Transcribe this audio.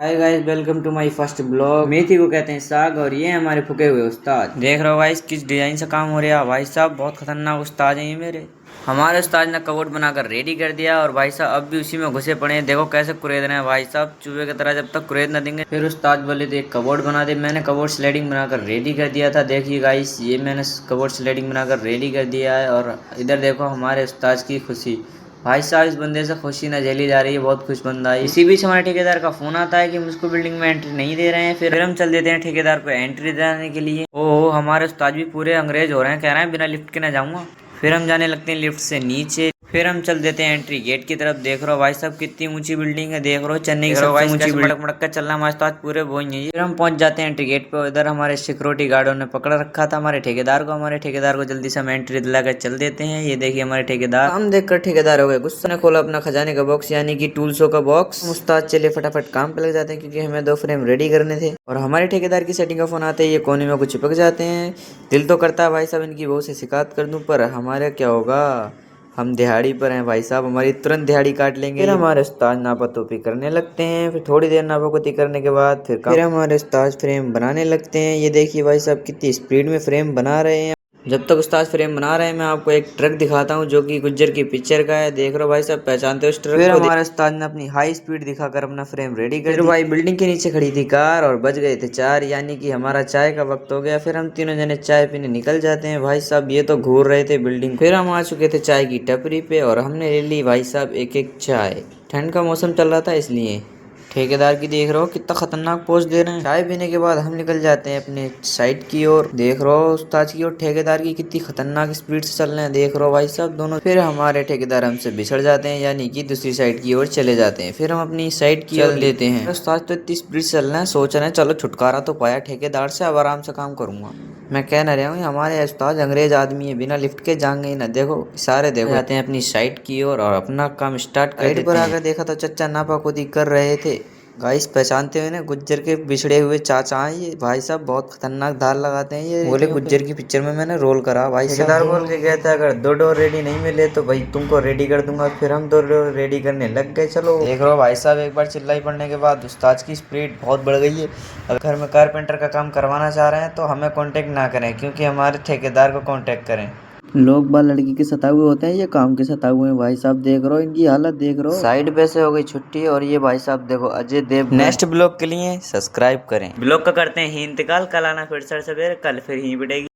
Hi guys, welcome to my first blog. मेथी को कहते हैं साग और ये हमारे फुके हुए उस्ताद। देख रहे हो गाइस किस डिजाइन से काम हो रहा है। भाई साहब बहुत खतरनाक उस्ताद हैं ये मेरे। हमारे उस्ताद ने कबोर्ड बनाकर रेडी कर दिया और भाई साहब अब भी उसी में घुसे पड़े हैं। देखो कैसे कुरेद रहे हैं भाई साहब, चूहे की तरह। जब तक कुरेद न देंगे फिर उस्ताद बोले थे एक कबोर्ड बना दे। मैंने कबोर्ड स्लाइडिंग बनाकर रेडी कर दिया था। देखिए गाइस, ये मैंने कबोर्ड स्लाइडिंग बनाकर रेडी कर दिया है। और इधर देखो हमारे उस्ताद की खुशी। भाई साहब इस बंदे से खुशी न झेली जा रही है, बहुत खुश बंदा है। इसी बीच हमारे ठेकेदार का फोन आता है कि मुझको बिल्डिंग में एंट्री नहीं दे रहे हैं। फिर हम चल देते हैं ठेकेदार को एंट्री दिलाने के लिए। ओहो, हमारे उस्ताद भी पूरे अंग्रेज हो रहे हैं, कह रहे हैं बिना लिफ्ट के ना जाऊंगा। फिर हम जाने लगते हैं लिफ्ट से नीचे। फिर हम चल देते हैं एंट्री गेट की तरफ। देख रहे हो भाई साहब कितनी ऊंची बिल्डिंग है। देख रहे हो चेन्नई की सबसे ऊंची बिल्डिंग। मड़क कर चलना हमारे उस्ताद पूरे बोझ है। फिर हम पहुंच जाते हैं एंट्री गेट पे। इधर हमारे सिक्योरिटी गार्डों ने पकड़ रखा था हमारे ठेकेदार को। हमारे ठेकेदार को जल्दी से हम एंट्री दिलाकर चल देते हैं। ये देखिए हमारे ठेकेदार। हम देखकर ठेकेदार हो गए गुस्सा। ने खोला अपना खजाने का बॉक्स यानी कि टूल्सों का बॉक्स। उस्ताद चले फटाफट काम पे लग जाते हैं क्योंकि हमें 2 फ्रेम रेडी करने थे। और हमारे ठेकेदार की सेटिंग का फोन आते ही ये कोने में कुछ चिपक जाते हैं। दिल तो करता है भाई साहब इनकी बहू से शिकायत कर दूं, पर हमारे क्या होगा, हम दिहाड़ी पर हैं भाई साहब, हमारी तुरंत दिहाड़ी काट लेंगे। फिर हमारे उस्ताद नापातोपी करने लगते हैं। फिर थोड़ी देर नापातोपी करने के बाद फिर हमारे उस्ताद फ्रेम बनाने लगते हैं। ये देखिए भाई साहब कितनी स्पीड में फ्रेम बना रहे हैं। जब तक उस्ताद फ्रेम बना रहे हैं मैं आपको एक ट्रक दिखाता हूँ जो कि गुज्जर की पिक्चर का है। देख रहे हो भाई साहब, पहचानते हो उस ट्रक को। फिर हमारे उस्ताद ने अपनी हाई स्पीड दिखाकर अपना फ्रेम रेडी कर दिया। भाई बिल्डिंग के नीचे खड़ी थी कार और बज गए थे 4, यानी कि हमारा चाय का वक्त हो गया। फिर हम तीनों जने चाय पीने निकल जाते हैं। भाई साहब ये तो घूर रहे थे बिल्डिंग। फिर हम आ चुके थे चाय की टपरी पे और हमने ले ली भाई साहब एक एक चाय। ठंड का मौसम चल रहा था इसलिए। ठेकेदार की देख रहे हो कितना खतरनाक पोज दे रहे हैं। चाय पीने के बाद हम निकल जाते हैं अपने साइड की ओर। देख रहे हो उस्ताद की और ठेकेदार की कितनी खतरनाक स्पीड से चल रहे हैं। देख रहे हो भाई साहब दोनों। फिर हमारे ठेकेदार हमसे बिछड़ जाते हैं यानी कि दूसरी साइड की ओर चले जाते हैं। फिर हम अपनी साइड की ओर लेते हैं। उस्ताद तो इतनी स्पीड से चल रहे हैं, सोच रहे हैं चलो छुटकारा तो पाया ठेकेदार से, अब आराम से काम करूंगा। मैं कह न रहा हूँ हमारे उस्ताद अंग्रेज आदमी है, बिना लिफ्ट के जाएंगे ही ना। देखो सारे देखो जाते हैं अपनी साइड की ओर और अपना काम स्टार्ट कर देते हैं। पर आकर देखा तो चच्चा नापाकुदी कर रहे थे। गाइस पहचानते हुए ना, गुज्जर के बिछड़े हुए चाचा हैं ये। भाई साहब बहुत खतरनाक धार लगाते हैं ये। बोले गुज्जर की पिक्चर में मैंने रोल करा भाई। ठेकेदार बोल के गया था अगर 2 डोर रेडी नहीं मिले तो भाई तुमको रेडी कर दूंगा। फिर हम 2 डोर रेडी करने लग गए। चलो देख रहे हो भाई साहब, एक बार चिल्लाई पड़ने के बाद उस्ताद की स्पीड बहुत बढ़ गई है। अगर घर में कारपेंटर का काम करवाना चाह रहे हैं तो हमें कांटेक्ट ना करें, क्योंकि हमारे ठेकेदार को कांटेक्ट करें। लोग बाल लड़की के सताए हुए होते हैं, ये काम के सताए हुए हैं। भाई साहब देख रहे हो इनकी हालत, देख रहे हो। साइड पे से हो गई छुट्टी और ये भाई साहब देखो अजय देव। नेक्स्ट ब्लॉग के लिए सब्सक्राइब करें। ब्लॉग का करते हैं ही इंतकाल। कल आना फिर सर सवेरे, कल फिर ही पिटेगी।